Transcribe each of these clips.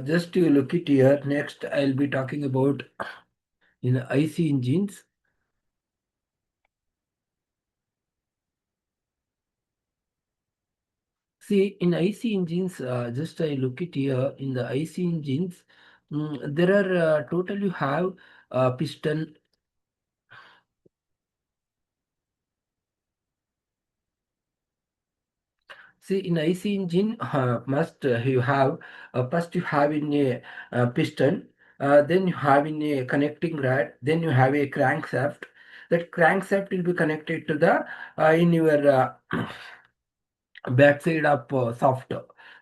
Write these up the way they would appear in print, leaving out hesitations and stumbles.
Just you look it here. Next, I'll be talking about in IC engines. See, in IC engines, just I look it here. In the IC engines, there are total you have piston. See, in IC engine, must you have first you have in a piston, then you have in a connecting rod, then you have a crankshaft. That crankshaft will be connected to the in your backside of soft.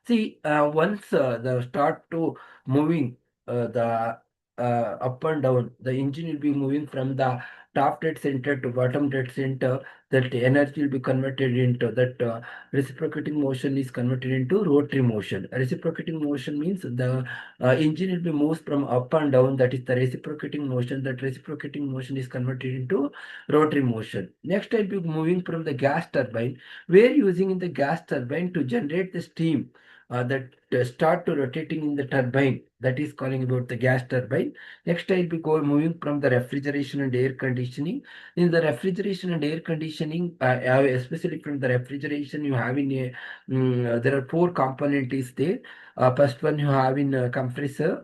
See, once the start to moving the up and down, the engine will be moving from the top dead center to bottom dead center. That energy will be converted into that reciprocating motion is converted into rotary motion. Reciprocating motion means the engine will be moves from up and down. That is the reciprocating motion. That reciprocating motion is converted into rotary motion. Next, I'll be moving from the gas turbine. We're using in the gas turbine to generate the steam that start to rotating in the turbine. That is calling about the gas turbine. Next, I'll be moving from the refrigeration and air conditioning. In the refrigeration and air conditioning, especially from the refrigeration, you have in a there are four components is there. First one you have in a compressor.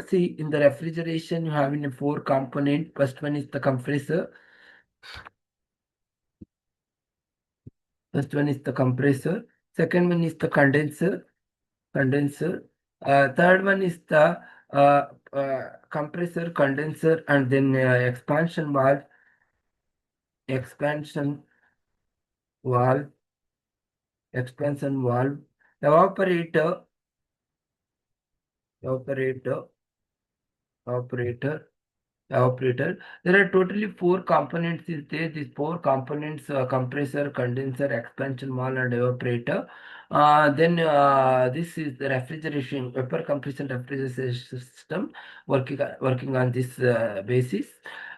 See, in the refrigeration, you have in a four component. First one is the compressor. First one is the compressor. Second one is the condenser. Third one is the compressor, condenser, and then expansion valve, expansion valve, evaporator, evaporator, evaporator, operator. There are totally four components is there. These four components, compressor, condenser, expansion valve, and evaporator. Then this is the refrigeration, vapor compression refrigeration system working on this basis.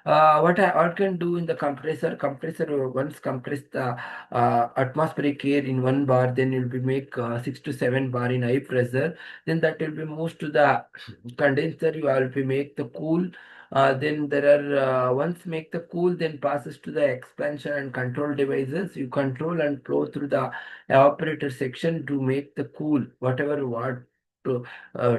What can do in the compressor? Compressor once compress the atmospheric air in 1 bar, then it will be make 6 to 7 bar in high pressure. Then that will be moved to the condenser. You will be make the cool then there are once make the cool, then passes to the expansion and control devices. You control and flow through the evaporator section to make the cool, whatever you want to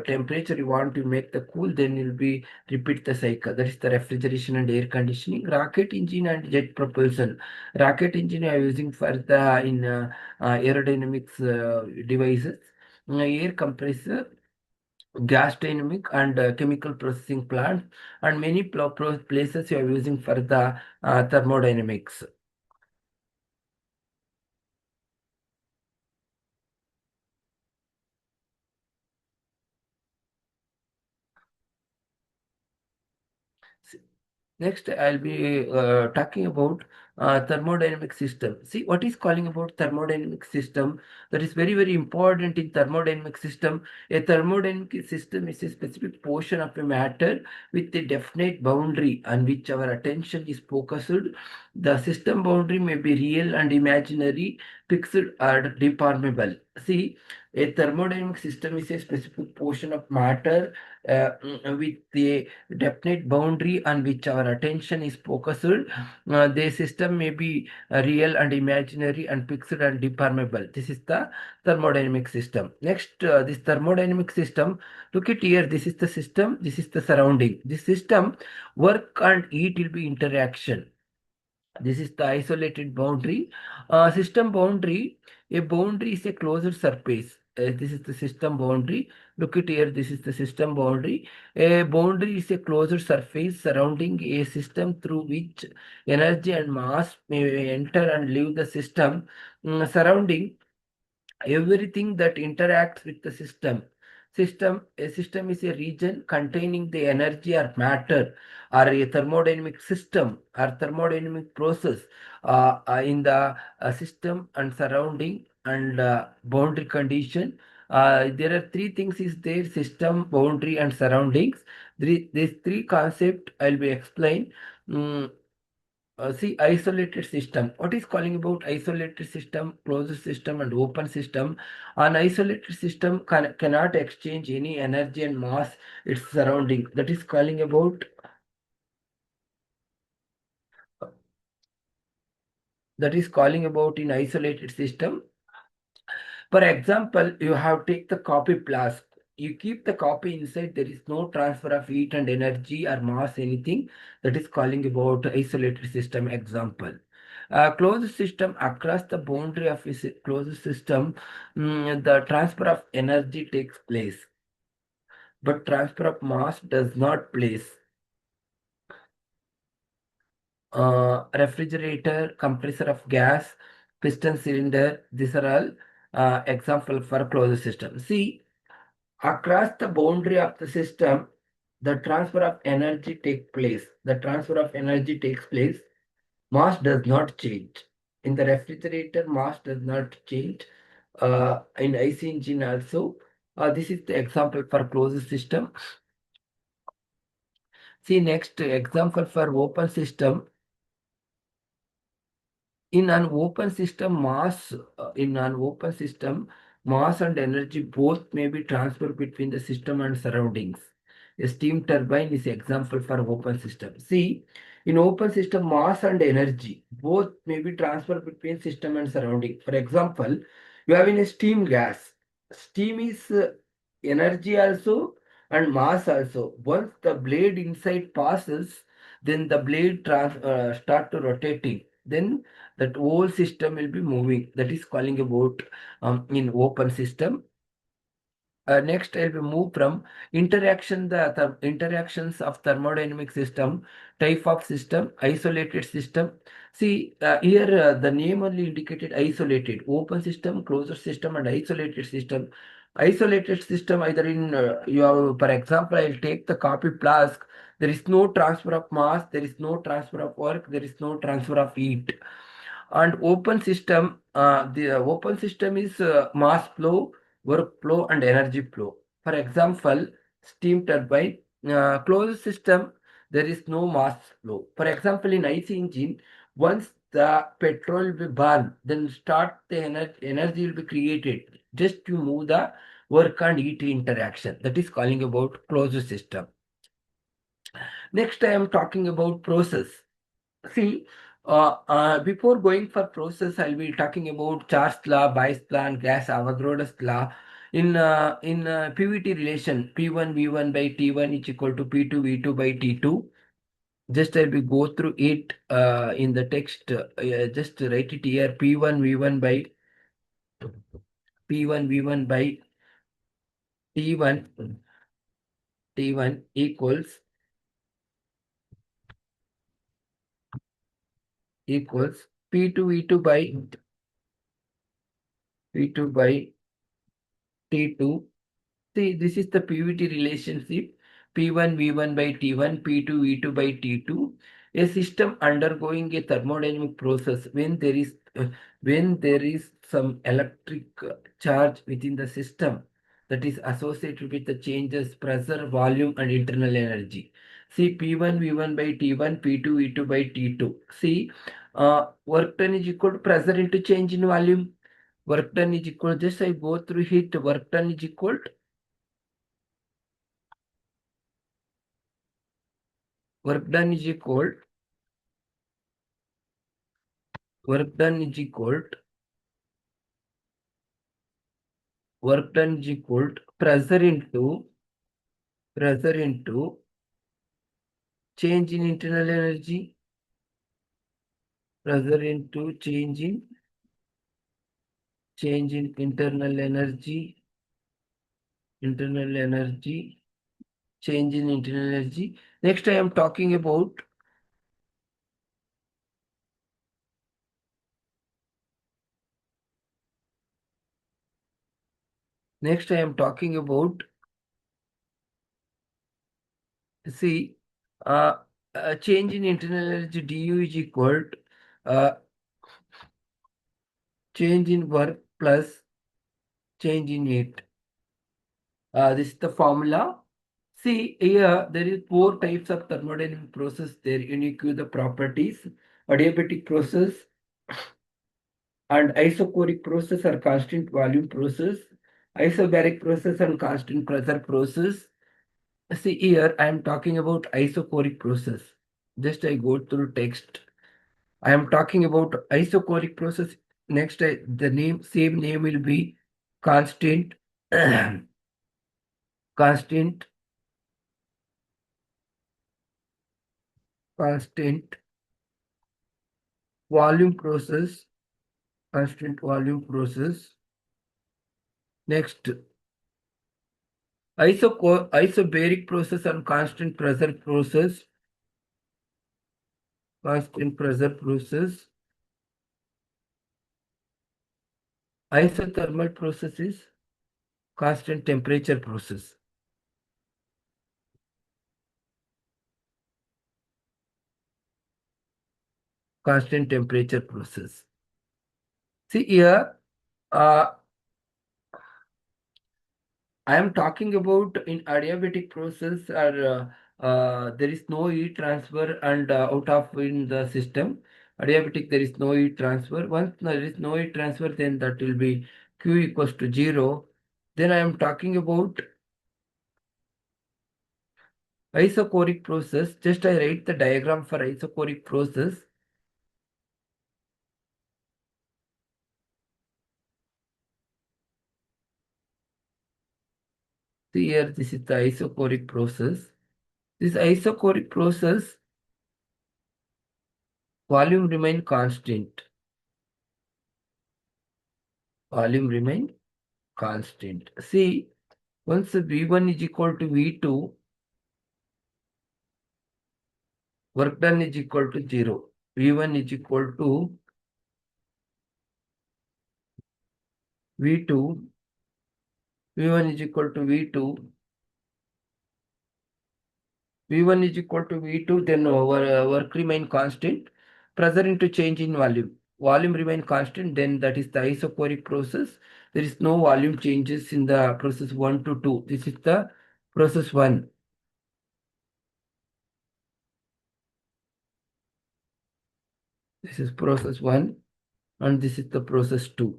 temperature you want to make the cool, then you'll be repeat the cycle. That is the refrigeration and air conditioning. Rocket engine and jet propulsion. Rocket engine are using for the in aerodynamics devices. Air compressor, gas dynamic and chemical processing plants, and many places you are using for the thermodynamics. Next, I'll be talking about thermodynamic system. See, what is calling about thermodynamic system? That is very, very important in thermodynamic system. A thermodynamic system is a specific portion of a matter with a definite boundary on which our attention is focused. The system boundary may be real and imaginary, fixed or deformable. See, a thermodynamic system is a specific portion of matter with a definite boundary on which our attention is focused. The system may be real and imaginary and fixed and deformable. This is the thermodynamic system. Next, this thermodynamic system, look at here, this is the system, this is the surrounding. This system, work and heat will be interaction. This is the isolated boundary. System boundary, a boundary is a closed surface. This is the system boundary. Look at here, this is the system boundary. A boundary is a closed surface surrounding a system through which energy and mass may enter and leave the system. Surrounding everything that interacts with the system. A system is a region containing the energy or matter or a thermodynamic system or thermodynamic process in the system and surrounding and boundary condition. There are three things is there: system, boundary, and surroundings. These three concept I'll be explain. Mm, see isolated system. What is calling about isolated system, closed system and open system? An isolated system cannot exchange any energy and mass its surrounding. That is calling about in isolated system. For example, you have take the copy flask. You keep the copy inside. There is no transfer of heat and energy or mass, anything. That is calling about isolated system example. Closed system, across the boundary of a closed system, the transfer of energy takes place, but transfer of mass does not place. Refrigerator, compressor of gas, piston cylinder, these are all example for closed system. See, across the boundary of the system, the transfer of energy takes place. The transfer of energy takes place. Mass does not change. In the refrigerator, mass does not change. In IC engine also, this is the example for closed system. See, next example for open system. In an open system, mass and energy both may be transferred between the system and surroundings. A steam turbine is example for open system. See, in open system, mass and energy both may be transferred between system and surrounding. For example, you have in a steam gas. Steam is energy also and mass also. Once the blade inside passes, then the blade start to rotating. Then that whole system will be moving. That is calling about in open system. Next, I will move from interactions of thermodynamic system, type of system, isolated system. See, here the name only indicated isolated, open system, closed system, and isolated system. Isolated system, either in you have, for example, I'll take the copy flask. There is no transfer of mass, there is no transfer of work, there is no transfer of heat. And open system, the open system is mass flow, work flow, and energy flow. For example, steam turbine. Closed system, there is no mass flow. For example, in IC engine, once the petrol will be burned, then start the energy will be created just to move the work and heat interaction. That is calling about closed system. Next, I am talking about process. See, before going for process, I'll be talking about Charles law, Bayes law, and gas Avogadro's law. In PVT relation, P1 V1 by T1 is equal to P2 V2 by T2. Just I'll be go through it in the text. Just write it here. P1 V1 by T1 T1 equals P2 V2 by P2 by T2. See, this is the PVT relationship. P1 V1 by T1, P2 V2 by T2. A system undergoing a thermodynamic process when there is some electric charge within the system that is associated with the changes pressure, volume, and internal energy. See, P1 V1 by T1, P2 V2 by T2. See, work done is equal to pressure into change in volume. Work done is equal, just I go through it, work done is equal to work done is equal work done is equal work done is equal pressure into change in internal energy, pressure into change in internal energy, change in internal energy. Next I am talking about see, uh, change in internal energy du is equal to change in work plus change in heat. This is the formula. See here, there is four types of thermodynamic process there. Unique the properties. adiabatic process, and isochoric process or constant volume process, isobaric process and constant pressure process. See here, I am talking about isochoric process. Just I go through text. I am talking about isochoric process. Next, the same name will be constant, constant, constant volume process, constant volume process. Next, isobaric process and constant pressure process, constant pressure process. Isothermal process is constant temperature process. Constant temperature process. See here, uh, I am talking about in adiabatic process there is no heat transfer and out of in the system. Adiabatic there is no heat transfer. Once there is no heat transfer, then that will be Q equals to 0. Then I am talking about isochoric process. Just I write the diagram for isochoric process. See here, this is the isochoric process. This isochoric process, volume remain constant. Volume remain constant. See, once V1 is equal to V2, work done is equal to 0. V1 is equal to V2. V1 is equal to V2. V1 is equal to V2, then our work remain constant. Pressure into change in volume. Volume remain constant, then that is the isochoric process. There is no volume changes in the process 1 to 2. This is the process 1. This is process 1 and this is the process 2.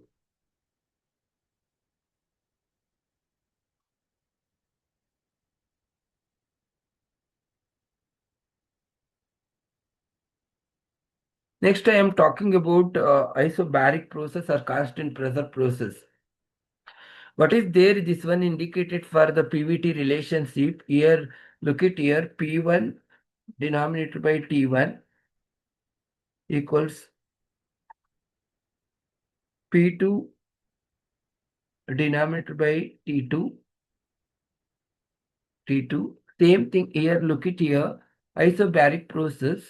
Next, I am talking about isobaric process or constant pressure process. What is there? This one indicated for the PVT relationship. Here, look at here, P1 denominator by T1 equals P2 denominator by T2. T2. Same thing here, look at here, isobaric process.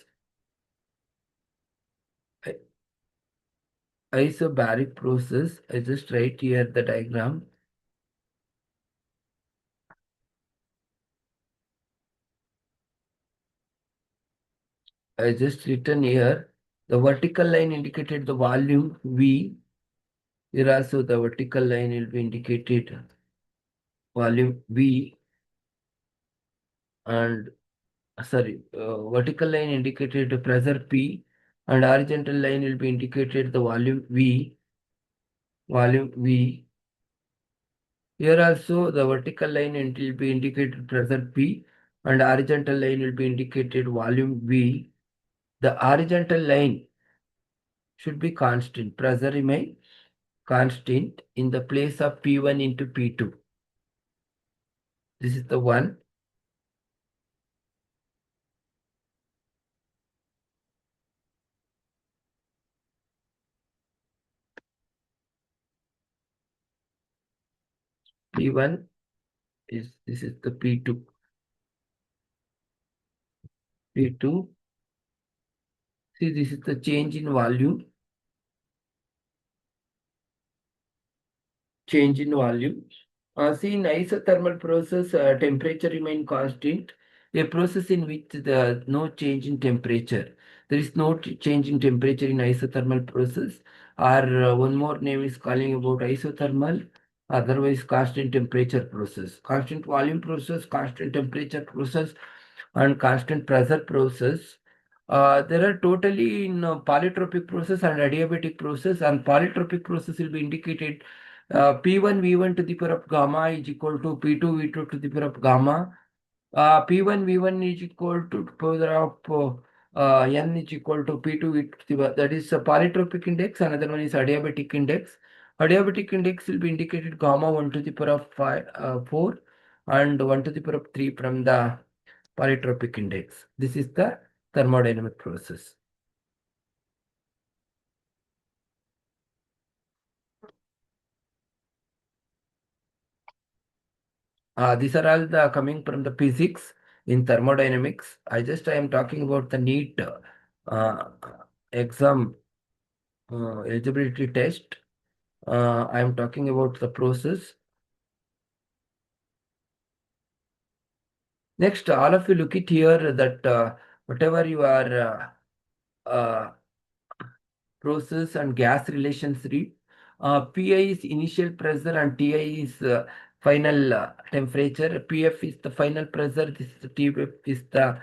Isobaric process. I just write here the diagram. I just written here. The vertical line indicated the volume V. Here also the vertical line will be indicated volume V and vertical line indicated the pressure P and horizontal line will be indicated the volume V. Volume V. Here also the vertical line will be indicated pressure P and horizontal line will be indicated volume V. The horizontal line should be constant. Pressure remain constant in the place of P1 into P2. This is the one. P1 is this is the P2. P2. See, this is the change in volume. Change in volume. See, in isothermal process, temperature remain constant. A process in which the no change in temperature. There is no change in temperature in isothermal process. Or one more name is calling about isothermal. Otherwise, constant temperature process, constant volume process, constant temperature process, and constant pressure process. There are totally in polytropic process and adiabatic process, and polytropic process will be indicated P1 V1 to the power of gamma is equal to P2 V2 to the power of gamma. P1 V1 is equal to power of N is equal to P2 V2 to the power. That is a polytropic index. Another one is adiabatic index. Adiabatic index will be indicated gamma 1 to the power of 4 and 1 to the power of 3 from the polytropic index. This is the thermodynamic process. These are all the coming from the physics in thermodynamics. I am talking about the NEET uh, exam eligibility test. I am talking about the process. Next, all of you look it here that whatever you are process and gas relations read. PI is initial pressure and TI is final temperature. PF is the final pressure. This is the TF is the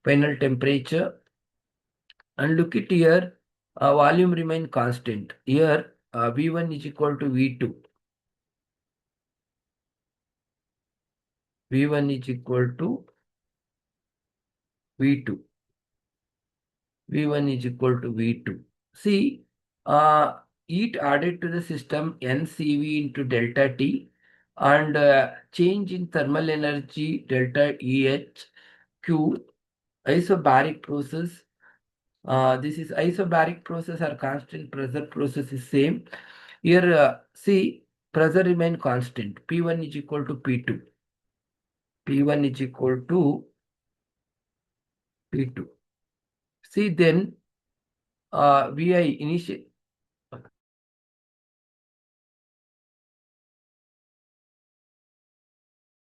final temperature. And look at here, volume remain constant. Here, V1 is equal to V2. V1 is equal to V2. V1 is equal to V2. See, heat added to the system NCV into delta T and change in thermal energy delta EH Q isobaric process. This is isobaric process or constant pressure process is same. Here, see, pressure remain constant. P1 is equal to P2. P1 is equal to P2. See then, Vi initial